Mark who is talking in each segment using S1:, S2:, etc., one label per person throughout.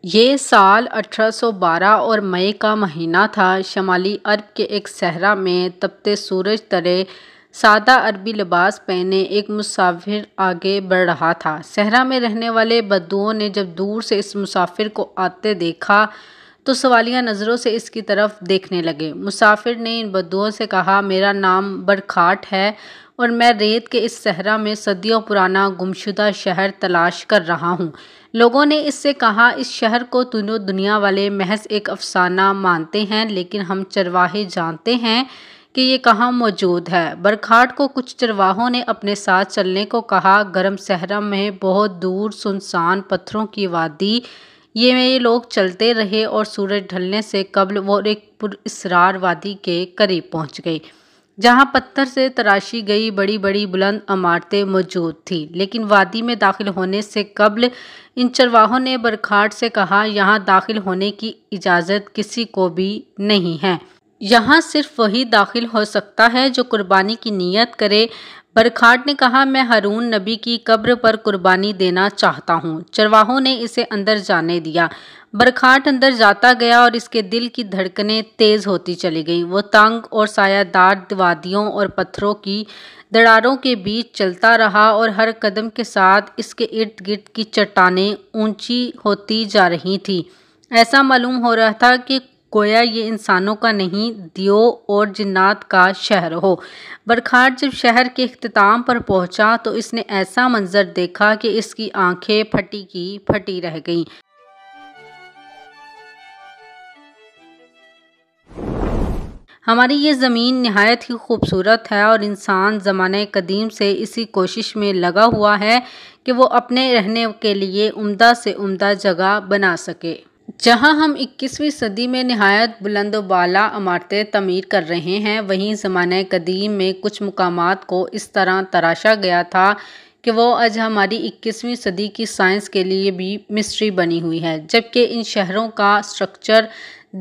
S1: یہ سال 1812 اور مئی کا مہینہ تھا۔ شمالی عرب کے ایک صحرا میں تپتے سورج تلے سادہ عربی لباس پہنے ایک مسافر آگے بڑھ رہا تھا۔ صحرا میں رہنے والے بدوؤں نے جب دور سے اس مسافر کو آتے دیکھا تو سوالیہ نظروں سے اس کی طرف دیکھنے لگے۔ مسافر نے ان بدوؤں سے کہا، میرا نام برکھاٹ ہے اور میں ریت کے اس صحرا میں صدیوں پرانا گمشدہ شہر تلاش کر رہا ہوں۔ لوگوں نے اس سے کہا، اس شہر کو تینوں دنیا والے محض ایک افسانہ مانتے ہیں، لیکن ہم چرواہے جانتے ہیں کہ یہ کہاں موجود ہے۔ برکھاٹ کو کچھ چرواہوں نے اپنے ساتھ چلنے کو کہا۔ گرم صحرا میں بہت دور سنسان پتھروں کی وادی یہ لوگ چلتے رہے اور سورج ڈھلنے سے قبل وہ ایک پراسرار وادی کے قریب پہنچ گئے، جہاں پتھر سے تراشی گئی بڑی بڑی بلند عمارتیں موجود تھیں۔ لیکن وادی میں داخل ہونے سے قبل ان چرواہوں نے برکھاٹ سے کہا، یہاں داخل ہونے کی اجازت کسی کو بھی نہیں ہے۔ یہاں صرف وہی داخل ہو سکتا ہے جو قربانی کی نیت کرے۔ برکھاٹ نے کہا، میں ہارون نبی کی قبر پر قربانی دینا چاہتا ہوں۔ چرواہوں نے اسے اندر جانے دیا۔ برکھاٹ اندر جاتا گیا اور اس کے دل کی دھڑکنیں تیز ہوتی چلی گئیں۔ وہ تنگ اور سایہ دار وادیوں اور پتھروں کی دراڑوں کے بیچ چلتا رہا اور ہر قدم کے ساتھ اس کے ارد گرد کی چٹانیں اونچی ہوتی جا رہی تھیں۔ ایسا معلوم ہو رہا تھا کہ گویا یہ انسانوں کا نہیں، دیووں اور جنات کا شہر ہو۔ برکھاٹ جب شہر کے اختتام پر پہنچا تو اس نے ایسا منظر دیکھا کہ اس کی آنکھیں پھٹی کی پھٹی رہ گئیں۔ ہماری یہ زمین نہایت ہی خوبصورت ہے اور انسان زمانہ قدیم سے اسی کوشش میں لگا ہوا ہے کہ وہ اپنے رہنے کے لیے عمدہ سے عمدہ جگہ بنا سکے۔ جہاں ہم 21ویں صدی میں نہایت بلند و بالا عمارتیں تعمیر کر رہے ہیں، وہیں زمانہ قدیم میں کچھ مقامات کو اس طرح تراشا گیا تھا کہ وہ آج ہماری 21ویں صدی کی سائنس کے لیے بھی مسٹری بنی ہوئی ہے۔ جبکہ ان شہروں کا سٹرکچر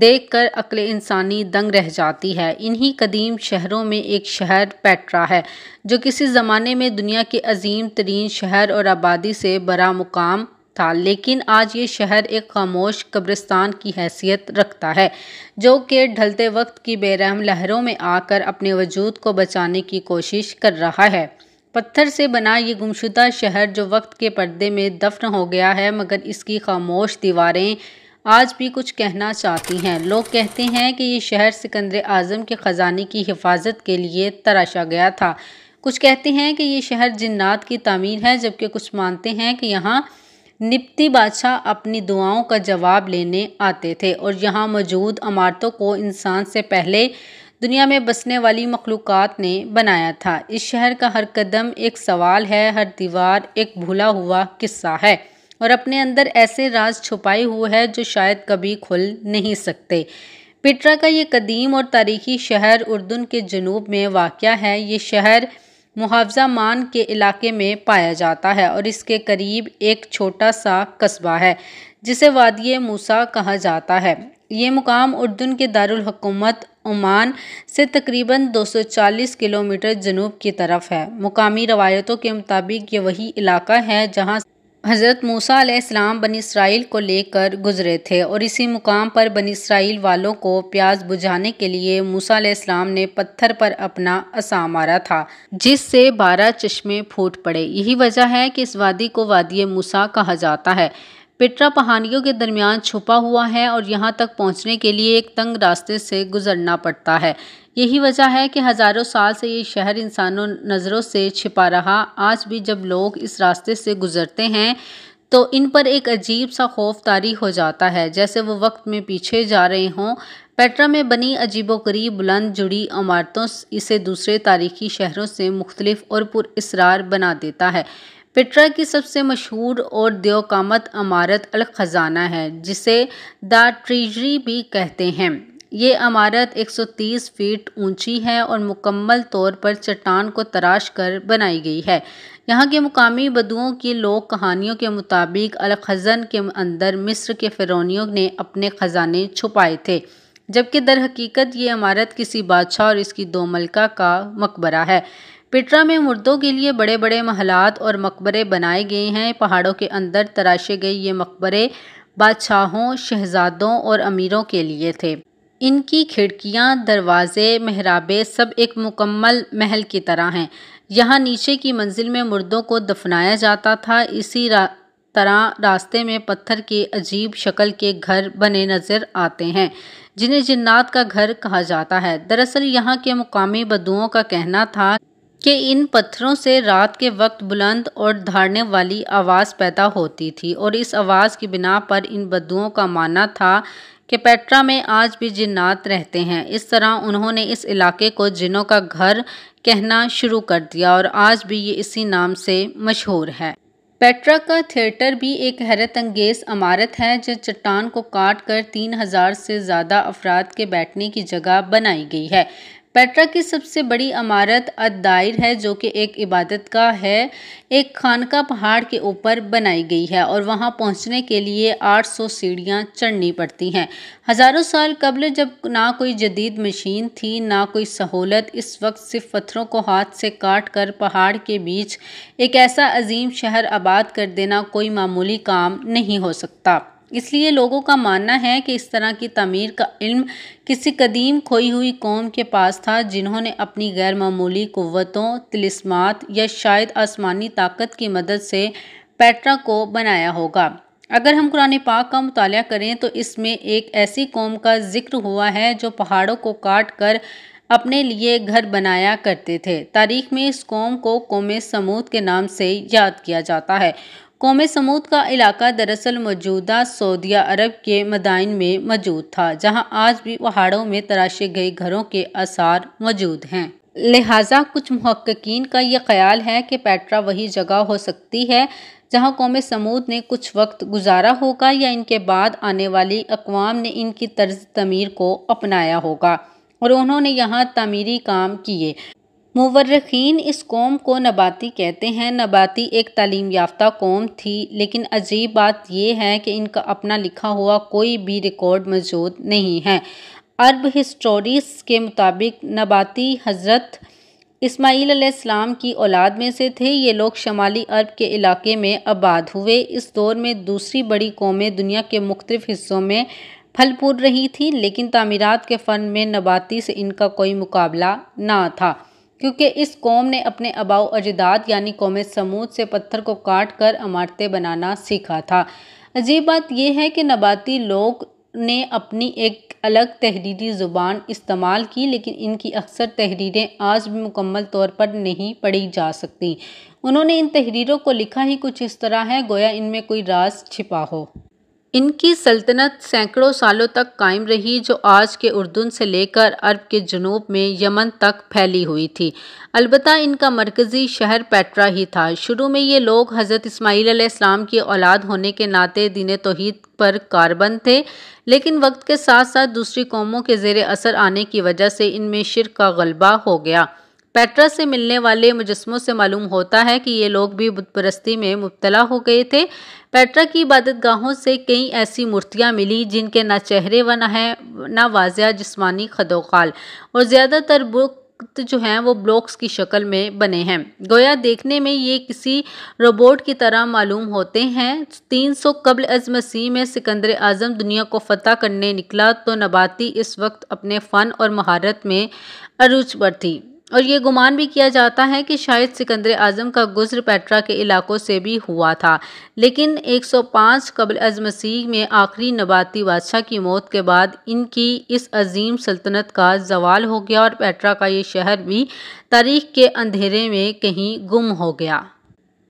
S1: دیکھ کر عقل انسانی دنگ رہ جاتی ہے۔ انہی قدیم شہروں میں ایک شہر پیٹرا ہے، جو کسی زمانے میں دنیا کے عظیم ترین شہر اور آبادی سے برا مقام تھا، لیکن آج یہ شہر ایک خاموش قبرستان کی حیثیت رکھتا ہے، جو کہ ڈھلتے وقت کی بے رحم لہروں میں آ کر اپنے وجود کو بچانے کی کوشش کر رہا ہے۔ پتھر سے بنا یہ گمشدہ شہر جو وقت کے پردے میں دفن ہو گیا ہے، مگر اس کی خاموش دیواریں آج بھی کچھ کہنا چاہتی ہیں۔ لوگ کہتے ہیں کہ یہ شہر سکندر اعظم کے خزانے کی حفاظت کے لیے تراشا گیا تھا۔ کچھ کہتے ہیں کہ یہ شہر جنات کی تعمیر ہے، جبکہ کچھ مانتے ہیں کہ یہاں نبطی بادشاہ اپنی دعاؤں کا جواب لینے آتے تھے اور یہاں موجود عمارتوں کو انسان سے پہلے دنیا میں بسنے والی مخلوقات نے بنایا تھا۔ اس شہر کا ہر قدم ایک سوال ہے، ہر دیوار ایک بھولا ہوا قصہ ہے اور اپنے اندر ایسے راز چھپائے ہوئے ہیں جو شاید کبھی کھل نہیں سکتے۔ پیٹرا کا یہ قدیم اور تاریخی شہر اردن کے جنوب میں واقع ہے۔ یہ شہر محافظہ مان کے علاقے میں پایا جاتا ہے اور اس کے قریب ایک چھوٹا سا قصبہ ہے جسے وادی موسیٰ کہا جاتا ہے۔ یہ مقام اردن کے دارالحکومت عمان سے تقریباً 240 کلومیٹر جنوب کی طرف ہے۔ مقامی روایتوں کے مطابق یہ وہی علاقہ ہے جہاں حضرت موسیٰ علیہ السلام بنی اسرائیل کو لے کر گزرے تھے اور اسی مقام پر بنی اسرائیل والوں کو پیاس بجھانے کے لیے موسیٰ علیہ السلام نے پتھر پر اپنا عصا مارا تھا، جس سے 12 چشمے پھوٹ پڑے۔ یہی وجہ ہے کہ اس وادی کو وادی موسیٰ کہا جاتا ہے۔ پیٹرا پہاڑیوں کے درمیان چھپا ہوا ہے اور یہاں تک پہنچنے کے لیے ایک تنگ راستے سے گزرنا پڑتا ہے۔ یہی وجہ ہے کہ ہزاروں سال سے یہ شہر انسانوں نظروں سے چھپا رہا۔ آج بھی جب لوگ اس راستے سے گزرتے ہیں تو ان پر ایک عجیب سا خوف طاری ہو جاتا ہے، جیسے وہ وقت میں پیچھے جا رہے ہوں۔ پیٹرا میں بنی عجیب و غریب بلند جڑی عمارتوں اسے دوسرے تاریخی شہروں سے مختلف اور پراسرار بنا دیتا ہے۔ پیٹرا کی سب سے مشہور اور دیوقامت عمارت الخزانہ ہے، جسے دا ٹریجری بھی کہتے ہیں۔ یہ عمارت 130 فیٹ اونچی ہے اور مکمل طور پر چٹان کو تراش کر بنائی گئی ہے۔ یہاں کے مقامی بدوؤں کی لوک کہانیوں کے مطابق الخزن کے اندر مصر کے فرعونیوں نے اپنے خزانے چھپائے تھے، جبکہ در حقیقت یہ عمارت کسی بادشاہ اور اس کی 2 ملکہ کا مقبرہ ہے۔ پیٹرا میں مردوں کے لیے بڑے بڑے محلات اور مقبرے بنائے گئے ہیں۔ پہاڑوں کے اندر تراشے گئے یہ مقبرے بادشاہوں، شہزادوں اور امیروں کے لیے تھے۔ ان کی کھڑکیاں، دروازے، محرابیں سب ایک مکمل محل کی طرح ہیں۔ یہاں نیچے کی منزل میں مردوں کو دفنایا جاتا تھا۔ اسی طرح راستے میں پتھر کے عجیب شکل کے گھر بنے نظر آتے ہیں جنہیں جنات کا گھر کہا جاتا ہے۔ دراصل یہاں کے مقامی بدوؤں کا کہنا تھا کہ ان پتھروں سے رات کے وقت بلند اور دھاڑنے والی آواز پیدا ہوتی تھی، اور اس آواز کی بنا پر ان بدوؤں کا ماننا تھا کہ پیٹرا میں آج بھی جنات رہتے ہیں۔ اس طرح انہوں نے اس علاقے کو جنوں کا گھر کہنا شروع کر دیا اور آج بھی یہ اسی نام سے مشہور ہے۔ پیٹرا کا تھیٹر بھی ایک حیرت انگیز عمارت ہے جو چٹان کو کاٹ کر 3000 سے زیادہ افراد کے بیٹھنے کی جگہ بنائی گئی ہے۔ پیٹرا کی سب سے بڑی عمارت الدائر ہے جو کہ ایک عبادت گاہ ہے۔ ایک خانقاہ پہاڑ کے اوپر بنائی گئی ہے اور وہاں پہنچنے کے لیے 800 سیڑھیاں چڑھنی پڑتی ہیں۔ ہزاروں سال قبل جب نہ کوئی جدید مشین تھی نہ کوئی سہولت، اس وقت صرف پتھروں کو ہاتھ سے کاٹ کر پہاڑ کے بیچ ایک ایسا عظیم شہر آباد کر دینا کوئی معمولی کام نہیں ہو سکتا۔ اس لیے لوگوں کا ماننا ہے کہ اس طرح کی تعمیر کا علم کسی قدیم کھوئی ہوئی قوم کے پاس تھا جنہوں نے اپنی غیر معمولی قوتوں، طلسمات یا شاید آسمانی طاقت کی مدد سے پیٹرا کو بنایا ہوگا۔ اگر ہم قرآن پاک کا مطالعہ کریں تو اس میں ایک ایسی قوم کا ذکر ہوا ہے جو پہاڑوں کو کاٹ کر اپنے لیے گھر بنایا کرتے تھے۔ تاریخ میں اس قوم کو قوم سمود کے نام سے یاد کیا جاتا ہے۔ قوم سمود کا علاقہ دراصل موجودہ سعودیہ عرب کے مدائن میں موجود تھا جہاں آج بھی پہاڑوں میں تراشے گئے گھروں کے آثار موجود ہیں۔ لہٰذا کچھ محققین کا یہ خیال ہے کہ پیٹرا وہی جگہ ہو سکتی ہے جہاں قوم سمود نے کچھ وقت گزارا ہوگا یا ان کے بعد آنے والی اقوام نے ان کی طرز تعمیر کو اپنایا ہوگا اور انہوں نے یہاں تعمیری کام کیے۔ مورخین اس قوم کو نباتی کہتے ہیں۔ نباتی ایک تعلیم یافتہ قوم تھی لیکن عجیب بات یہ ہے کہ ان کا اپنا لکھا ہوا کوئی بھی ریکارڈ موجود نہیں ہے۔ عرب ہسٹوریز کے مطابق نباتی حضرت اسماعیل علیہ السلام کی اولاد میں سے تھے۔ یہ لوگ شمالی عرب کے علاقے میں آباد ہوئے۔ اس دور میں دوسری بڑی قومیں دنیا کے مختلف حصوں میں پھل پھول رہی تھیں لیکن تعمیرات کے فن میں نباتی سے ان کا کوئی مقابلہ نہ تھا کیونکہ اس قوم نے اپنے آباء و اجداد یعنی قوم سمود سے پتھر کو کاٹ کر عمارتیں بنانا سیکھا تھا۔ عجیب بات یہ ہے کہ نباتی لوگ نے اپنی ایک الگ تحریری زبان استعمال کی لیکن ان کی اکثر تحریریں آج بھی مکمل طور پر نہیں پڑھی جا سکتی۔ انہوں نے ان تحریروں کو لکھا ہی کچھ اس طرح ہے گویا ان میں کوئی راز چھپا ہو۔ ان کی سلطنت سینکڑوں سالوں تک قائم رہی جو آج کے اردن سے لے کر عرب کے جنوب میں یمن تک پھیلی ہوئی تھی۔ البتہ ان کا مرکزی شہر پیٹرا ہی تھا۔ شروع میں یہ لوگ حضرت اسماعیل علیہ السلام کی اولاد ہونے کے ناطے دین توحید پر کاربند تھے لیکن وقت کے ساتھ ساتھ دوسری قوموں کے زیر اثر آنے کی وجہ سے ان میں شرک کا غلبہ ہو گیا۔ پیٹرا سے ملنے والے مجسموں سے معلوم ہوتا ہے کہ یہ لوگ بھی بت پرستی میں مبتلا ہو گئے تھے۔ پیٹرا کی عبادت گاہوں سے کئی ایسی مورتیاں ملی جن کے نہ چہرے و نہ واضح جسمانی خد و خال اور زیادہ تر بت جو ہیں وہ بلاکس کی شکل میں بنے ہیں، گویا دیکھنے میں یہ کسی روبوٹ کی طرح معلوم ہوتے ہیں۔ 300 قبل از مسیح میں سکندر اعظم دنیا کو فتح کرنے نکلا تو نباتی اس وقت اپنے فن اور مہارت میں عروج پر تھی اور یہ گمان بھی کیا جاتا ہے کہ شاید سکندر اعظم کا گزر پیٹرا کے علاقوں سے بھی ہوا تھا لیکن 105 قبل از مسیح میں آخری نباتی بادشاہ کی موت کے بعد ان کی اس عظیم سلطنت کا زوال ہو گیا اور پیٹرا کا یہ شہر بھی تاریخ کے اندھیرے میں کہیں گم ہو گیا۔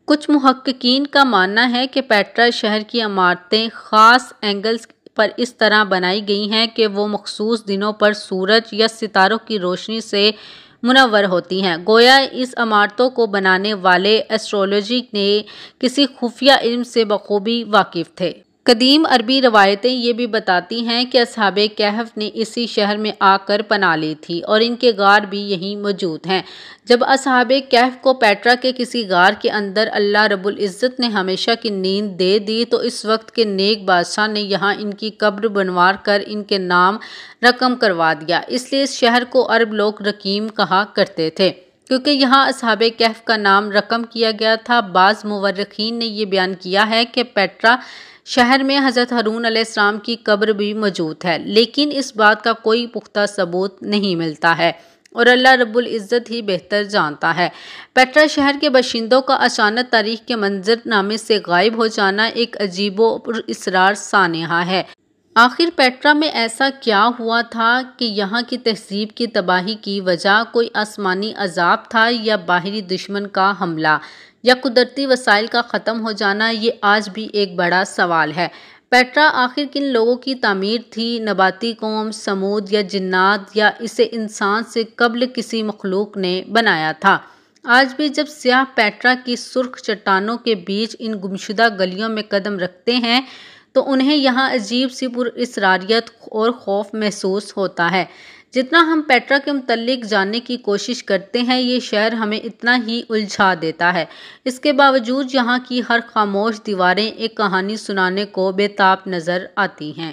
S1: کچھ محققین کا ماننا ہے کہ پیٹرا شہر کی عمارتیں خاص اینگلز پر اس طرح بنائی گئی ہیں کہ وہ مخصوص دنوں پر سورج یا ستاروں کی روشنی سے منور ہوتی ہیں، گویا اس عمارتوں کو بنانے والے ایسٹرولوجی کے کسی خفیہ علم سے بخوبی واقف تھے۔ قدیم عربی روایتیں یہ بھی بتاتی ہیں کہ اصحاب کہف نے اسی شہر میں آ کر پناہ لی تھی اور ان کے غار بھی یہیں موجود ہیں۔ جب اصحاب کہف کو پیٹرا کے کسی غار کے اندر اللہ رب العزت نے ہمیشہ کی نیند دے دی تو اس وقت کے نیک بادشاہ نے یہاں ان کی قبر بنوا کر ان کے نام رقم کروا دیا۔ اس لیے اس شہر کو عرب لوگ رقیم کہا کرتے تھے کیونکہ یہاں اصحاب کہف کا نام رقم کیا گیا تھا۔ بعض مورخین نے یہ بیان کیا ہے کہ پیٹرا شہر میں حضرت ہارون علیہ السلام کی قبر بھی موجود ہے، لیکن اس بات کا کوئی پختہ ثبوت نہیں ملتا ہے اور اللہ رب العزت ہی بہتر جانتا ہے۔ پیٹرا شہر کے باشندوں کا اچانک تاریخ کے منظر نامے سے غائب ہو جانا ایک عجیب و پراسرار سانحہ ہے۔ آخر پیٹرا میں ایسا کیا ہوا تھا کہ یہاں کی تہذیب کی تباہی کی وجہ کوئی آسمانی عذاب تھا یا باہری دشمن کا حملہ یا قدرتی وسائل کا ختم ہو جانا؟ یہ آج بھی ایک بڑا سوال ہے۔ پیٹرا آخر کن لوگوں کی تعمیر تھی؟ نباتی قوم، سمود یا جنات، یا اسے انسان سے قبل کسی مخلوق نے بنایا تھا؟ آج بھی جب سیاح پیٹرا کی سرخ چٹانوں کے بیچ ان گمشدہ گلیوں میں قدم رکھتے ہیں تو انہیں یہاں عجیب سی پراسراریت اور خوف محسوس ہوتا ہے۔ جتنا ہم پیٹرا کے متعلق جاننے کی کوشش کرتے ہیں، یہ شہر ہمیں اتنا ہی الجھا دیتا ہے۔ اس کے باوجود یہاں کی ہر خاموش دیواریں ایک کہانی سنانے کو بے تاب نظر آتی ہیں۔